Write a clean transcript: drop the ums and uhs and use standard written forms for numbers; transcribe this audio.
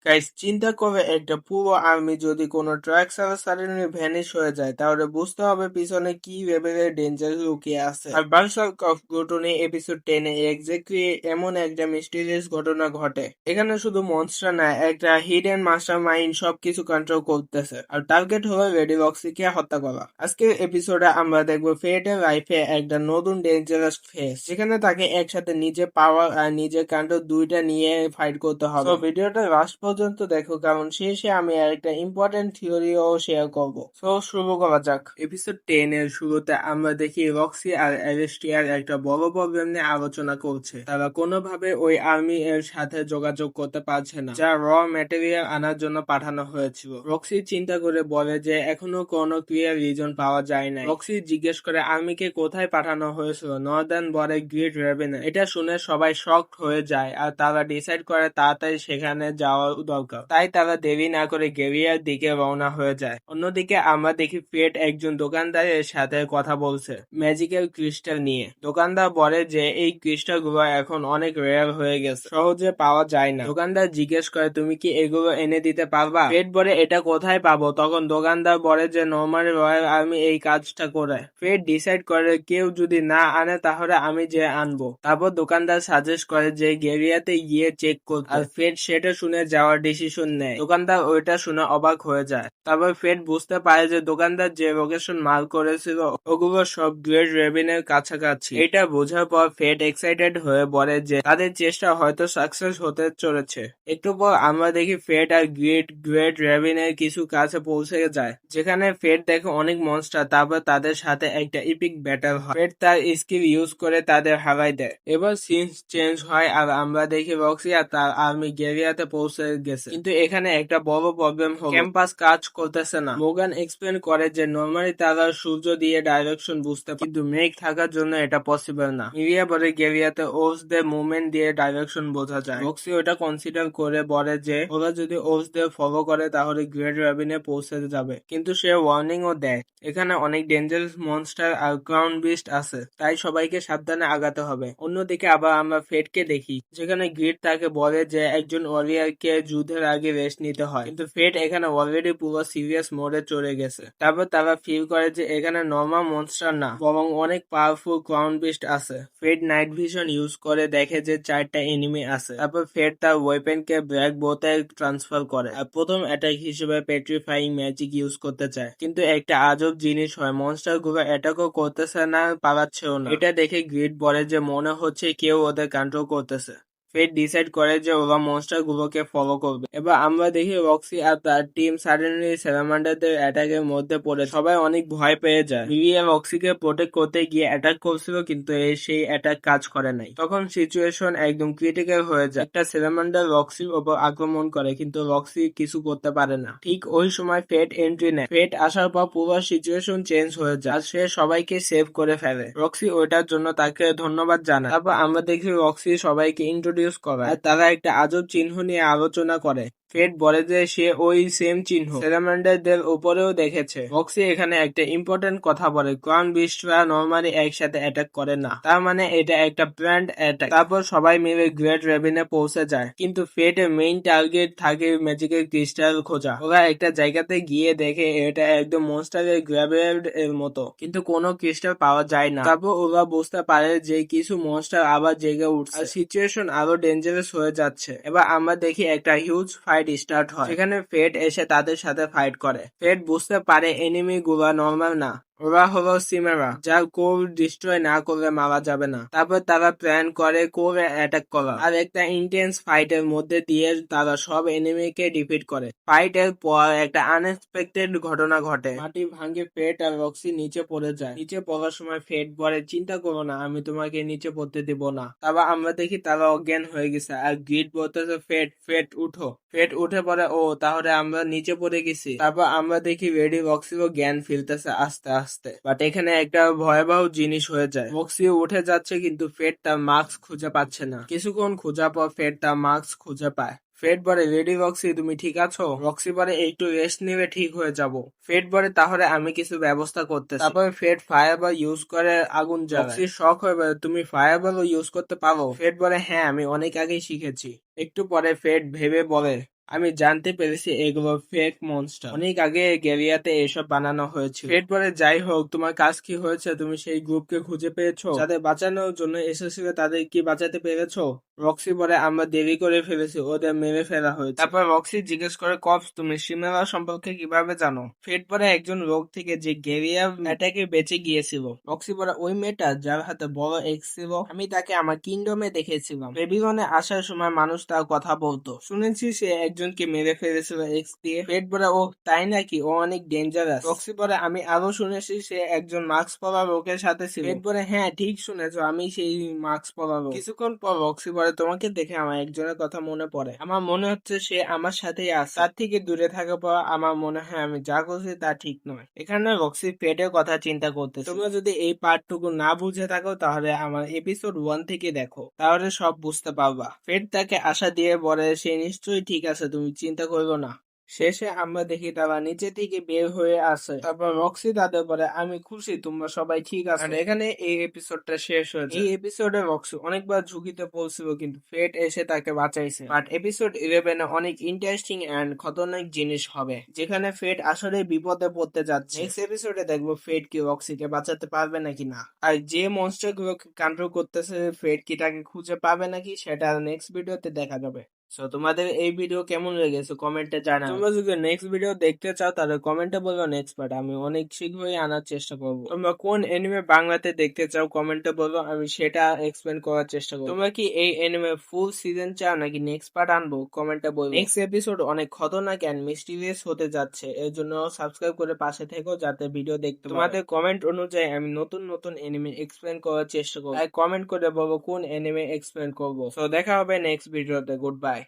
Guys, চিন্তা করে একটা পুরো আর্মি যদি কোনো ট্রাক ছাড়া সাডেনলি ভ্যানিশ হয়ে যায়, তাহলে বুঝতে হবে পিছনে কি লেভেলের ডেঞ্জার লুকিয়ে আছে। আর বার্সার্ক অফ গ্লুটনি এপিসোড 10 এ এক্স্যাক্টলি এমন একটা মিস্টিরিয়াস ঘটনা ঘটে। এখানে শুধু মনস্টার না, একটা হিডেন মাস্টার মাইন্ড সবকিছু কন্ট্রোল করতেছে, আর টার্গেট হলো লেডি রক্সিকে হত্যা করা। আজকের এপিসোডে আমরা দেখবো ফেটের লাইফে একটা নতুন ডেঞ্জারাস ফেস, যেখানে তাকে একসাথে নিজের পাওয়ার আর নিজের কাণ্ড দুইটা নিয়ে ফাইট করতে হবে। তো ভিডিওটা লাস্ট পর্যন্ত দেখো, কারণ শেষে আমি একটা ইম্পর্টেন্ট থিওরিও শেয়ার করবো। তো শুরু করা যাক। এপিসোড 10 এর শুরুতে আমরা দেখি রক্সি আর অ্যালেস্টিয়ার একটা বড় প্রবলেম নিয়ে আলোচনা করছে। তারা কোনোভাবে ওই আর্মি এর সাথে যোগাযোগ করতে পারছে না, যা ম্যাটেরিয়াল আনার জন্য পাঠানো হয়েছিল। রক্সি চিন্তা করে বলে যে এখনো কোনো ক্লিয়ার রিজন পাওয়া যায় না। রক্সি জিজ্ঞেস করে আর্মিকে কোথায় পাঠানো হয়েছিল। নর্দার্ন বলে গ্রেট রেভেনে। এটা শুনে সবাই শকড হয়ে যায়, আর তারা ডিসাইড করে তাড়াতাড়ি সেখানে যাওয়া দরকার। তাই তারা দেরি না করে গেরিয়ার দিকে রওনা হয়ে যায়। অন্যদিকে আমরা দেখি ফেট একজন দোকানদারের সাথে কথা বলছে ম্যাজিক্যাল ক্রিস্টাল নিয়ে। দোকানদার বলে যে এই ক্রিস্টাল গুলো এখন অনেক রেয়ার হয়ে গেছে, সহজে পাওয়া যায় না। দোকানদার জিজ্ঞেস করে তুমি কি এগুলো এনে দিতে পারবা। ফেট বলে এটা কোথায় পাবো। তখন দোকানদার বলে যে নর্মালি রয়্যাল আর্মি এই কাজটা করে। ফেট ডিসাইড করে কেউ যদি না আনে তাহলে আমি যে আনবো। তারপর দোকানদার সাজেস্ট করে যে গেরিয়াতে গিয়ে চেক করতে, আর ফেট সেটা শুনে যাওয়ার ডিসিশন নেয়। দোকানদার ওইটা শুনে অবাক হয়ে যায়। তারপর ফেট বুঝতে পারে যে দোকানদার যে লোকেশন মার্ক করেছিল ওগুলো সব গ্রেট রেভিনের কাছাকাছি। এটা বোঝার পর ফেট এক্সাইটেড হয়ে বলে যে তাদের চেষ্টা হয়তো সাকসেস হতে চলেছে। একটু পর আমরা দেখি ফেট আর গ্রেট রেভিনের কিছু কাছে পৌঁছে যায়, যেখানে ফেট দেখে অনেক মনস্টার। তারপর তাদের সাথে একটা ইপিক ব্যাটল হয়। ফেট তার স্কিল ইউজ করে তাদের হারাই দেয়। এবার সিন চেঞ্জ হয় আর আমরা দেখি রক্সি আর তার আর্মি গেরিয়াতে পৌঁছে গেছে। কিন্তু এখানে একটা বড় প্রবলেম হলো ক্যাম্পাস কাজ করতেছে না। মোগান এক্সপ্লেন করে যে নরমালি তারা সূর্য দিয়ে ডাইরেকশন বুঝতে পারে, কিন্তু মেঘ থাকার জন্য এটা পসিবল না। মিরিয়া বলে গেরিয়াতে ওসদের মুভমেন্ট দিয়ে ডাইরেকশন বোঝা যায়। রক্সি ওটা কনসিডার করে বলে যে ওরা যদি ওসদের ফলো করে তাহলে গ্রেট রেভিনে পৌঁছে যাবে, কিন্তু সে ওয়ার্নিং ও দেয় এখানে অনেক ডেঞ্জারাস মনস্টার আর ক্রাউন বিস্ট আছে, তাই সবাইকে সাবধানে আগাতে হবে। অন্যদিকে আবার আমরা ফেটকে দেখি, যেখানে গ্রিড তাকে বলে যে একজন ওয়ারিয়ারকে যুদ্ধের আগে রেস্ট নিতে হয়, কিন্তু ফেট এখানে অলরেডি পুরো সিরিয়াস মোডে চলে গেছে। তারপর তারা ফিল করে যে এখানে নর্মাল মনস্টার না, বরং অনেক পাওয়ারফুল ক্রাউন বিস্ট আছে। ফেট নাইট ভিশন ইউজ করে দেখে যে 4টা এনিমি আছে। তারপর ফেট তার ওয়েপেনকে ব্ল্যাক বোতে ট্রান্সফার করে আর প্রথম অ্যাটাক হিসেবে পেট্রিফাইং ম্যাজিক ইউজ করতে চায়, কিন্তু একটা আজব জিনিস হয়, মনস্টার গুলো অ্যাটাকও করতেছে না, পালাচ্ছেও না। এটা দেখে গ্রিড বলে যে মনে হচ্ছে কেউ ওদের কন্ট্রোল করতেছে। ফেট ডিসাইড করে যে ওরা মনস্টার গুলোকে ফলো করবে। এবার আমরা দেখি রক্সি আর তার টিম সাডেনলি স্যালামান্ডারদের অ্যাটাকের মধ্যে পড়ে সবাই অনেক ভয় পেয়ে যায়। মিরিয়া রক্সিকে প্রোটেক্ট করতে গিয়ে অ্যাটাক করছিল, কিন্তু সেই অ্যাটাক কাজ করে নাই। তখন সিচুয়েশন একদম ক্রিটিক্যাল হয়ে যায়। একটা স্যালামান্ডার রক্সির ওপর আক্রমণ করে, কিন্তু রক্সি কিছু করতে পারে না। ঠিক ওই সময় ফেট এন্ট্রি নেয়। ফেট আসার পর পুরো সিচুয়েশন চেঞ্জ হয়ে যায় আর সে সবাইকে সেভ করে ফেলে। রক্সি ওইটার জন্য তাকে ধন্যবাদ জানায়। তারপর আমরা দেখি রক্সি সবাইকে ইন্ট্রোডিউস করায় আর তারা একটা আজব চিহ্ন নিয়ে আলোচনা করে। ফেট বলে যে সে ওই সেম চিহ্ন স্যালামান্ডারদের উপরেও দেখেছে। রক্সি এখানে একটা ইম্পর্টেন্ট কথা বলে, ক্রাউন বিস্টরা নরমালি একসাথে অ্যাটাক করে না, তার মানে এটা একটা প্ল্যান্ড অ্যাটাক। তারপর সবাই মিলে গ্রেট রেভিনে পৌঁছে যায়, কিন্তু ফেটের মেইন টার্গেট থাকে ম্যাজিক্যাল ক্রিস্টাল খোঁজা। ওরা একটা জায়গাতে গিয়ে দেখে এটা একদম মনস্টারের গ্র্যাভেল্ড এর মতো, কিন্তু কোনো ক্রিস্টাল পাওয়া যায় না। তারপর ওরা বুঝতে পারে যে কিছু মনস্টার আবার জেগে উঠছে আর সিচুয়েশন আরো ডেঞ্জারাস হয়ে যাচ্ছে। এবার আমরা দেখি একটা হিউজ ফাইট স্টার্ট হয়, সেখানে ফেট এসে তাদের সাথে ফাইট করে। ফেট বুঝতে পারে এনিমি গুলা নর্মাল না, ওরা হলো সিমেরা, যার কোর ডিস্ট্রয় না করলে মারা যাবে না। তারপর তারা প্ল্যান করে কোরে অ্যাটাক করা, আর একটা ইন্টেন্স ফাইটের মধ্যে দিয়ে তারা সব এনিমিকে ডিফিট করে। ফাইটের পর একটা আনএক্সপেক্টেড ঘটনা ঘটে, মাটি ভাঙে ফেট আর রক্সি নিচে পড়ে যায়। নিচে পড়ার সময় ফেট বলে চিন্তা করো না, আমি তোমাকে নিচে পড়তে দিব না। তারপর আমরা দেখি তারা অজ্ঞান হয়ে গেছে আর গ্রিড বলতেছে ফেট ফেট উঠো। ফেট উঠে পড়ে, ও তাহলে আমরা নিচে পড়ে গেছি। তারপর আমরা দেখি রেডি রক্সিও জ্ঞান ফিরতেছে আস্তে আস্তে। বাট এখানে একটা ভয়াবহ জিনিস হয়ে যায়, রক্সিও উঠে যাচ্ছে কিন্তু ফেট তার মাস্ক খুঁজে পাচ্ছে না। কিছুক্ষণ খোঁজার পর ফেট তার মাস্ক খুঁজে পায়। ফেট বলে রেডি রক্সি, তুমি ঠিক আছো? রক্সি বলে একটু রেস্ট নিলে ঠিক হয়ে যাব। ফেট বলে তাহলে আমি কিছু ব্যবস্থা করতেছি। তারপরে ফেট ফায়ারবল ইউজ করে আগুন জ্বালায়। রক্সি শক হয়ে বলে তুমি ফায়ারবল ইউজ করতে পারো? ফেট বলে হ্যাঁ, আমি অনেক আগেই শিখেছি। একটু পরে ফেট ভেবে বলে আমি জানতে পেরেছি এগুলো ফেক মনস্টার। অনেক আগে গ্যারিয়াতে এসব বানানো হয়েছিল। ফেট পরে যাই হোক, তোমার কাজ কি হয়েছে? তুমি সেই গ্রুপকে খুঁজে পেয়েছো যাদের বাঁচানোর জন্য এসেছিল? তাদের কি বাঁচাতে পেরেছো? রক্সি বলে আমরা দেরি করে ফেলেছি, ওদের মেরে ফেলা হয়েছে। তারপর রক্সি জিজ্ঞেস করে, কপস তুমি সিমেলা সম্পর্কে কিভাবে জানো? ফেট পরে একজন রোগ থেকে যে গেরিয়া অ্যাটাকে বেঁচে গিয়েছিল। রক্সি বলে, ওই মেয়েটা যার হাতে বড় এক্স ছিল, আমি তাকে আমার কিংডমে দেখেছিলাম। বেবিলনে আসার সময় মানুষ তার কথা বলতো। শুনেছি সে একজনকে মেরে ফেলেছিল এক্স দিয়ে। ফেট বলে, ও তাই নাকি? ও অনেক ডেঞ্জারাস। রক্সি বলে, আমি আরো শুনেছি সে একজন মাস্ক পরা লোকের সাথে ছিল। ফেট বলে, হ্যাঁ ঠিক শুনেছো, আমি সেই মাস্ক পরা লোক। কিছুক্ষণ পর রক্সি বলে, তোমাকে দেখে আমার একজনের কথা মনে পড়ে। আমার মনে হচ্ছে সে আমার সাথেই আছে। তার থেকে দূরে থাকার পর আমার মনে হয় আমি যা করছি তা ঠিক নয়। এখানে রক্সি ফেটের কথা চিন্তা করতেছে। তোমরা যদি এই পার্টটুকু না বুঝে থাকো তাহলে আমার এপিসোড 1 থেকে দেখো, তাহলে সব বুঝতে পারবা। ফেট তাকে আশা দিয়ে বলে সে নিশ্চয়ই ঠিক আছে, তুমি চিন্তা করো না। শেষে আমরা দেখি তারা নিচে থেকে বের হয়ে আসে। তারপর রক্সি তাদের বলে, আমি খুশি তোমরা সবাই ঠিক আছে। আর এখানে এই এপিসোডটা শেষ হয়েছে। এই এপিসোডে রক্সি অনেকবার ঝুঁকিতে পড়ছিল, কিন্তু ফেট এসে তাকে বাঁচাইছে। বাট এপিসোড 11 এ অনেক ইন্টারেস্টিং এন্ড খতরনাক জিনিস হবে, যেখানে ফেট আসলে বিপদে পড়তে যাচ্ছে। নেক্সট এপিসোডে দেখবো ফেট কি রক্সিকে বাঁচাতে পারবে নাকি না, আর যে মনস্টার গুলোকে কন্ট্রোল করতেছে ফেট কি তাকে খুঁজে পাবে নাকি, সেটা নেক্সট ভিডিওতে দেখা যাবে। সো তোমাদের এই ভিডিও কেমন লেগেছে কমেন্টে জানাও। তোমরা যদি নেক্সট ভিডিও দেখতে চাও তাহলে কমেন্টে বলো নেক্সট পার্ট, আমি অনেক শীঘ্রই আনার চেষ্টা করব। তোমরা কোন এনিমে বাংলাতে দেখতে চাও কমেন্টে বলো, আমি সেটা এক্সপ্লেন করার চেষ্টা করব। তোমরা কি এই এনিমে ফুল সিজন চাও নাকি নেক্সট পার্ট আনবো কমেন্টে বলো। নেক্সট এপিসোড অনেক খতরনাক এন্ড মিস্টিরিয়াস হতে যাচ্ছে, এর জন্য সাবস্ক্রাইব করে পাশে থেকো যাতে ভিডিও দেখতে পারো। তোমাদের কমেন্ট অনুযায়ী আমি নতুন নতুন এনিমে এক্সপ্লেন করার চেষ্টা করব, তাই কমেন্ট করে বলো কোন এনিমে এক্সপ্লেন করব। সো দেখা হবে নেক্সট ভিডিওতে। Good bye.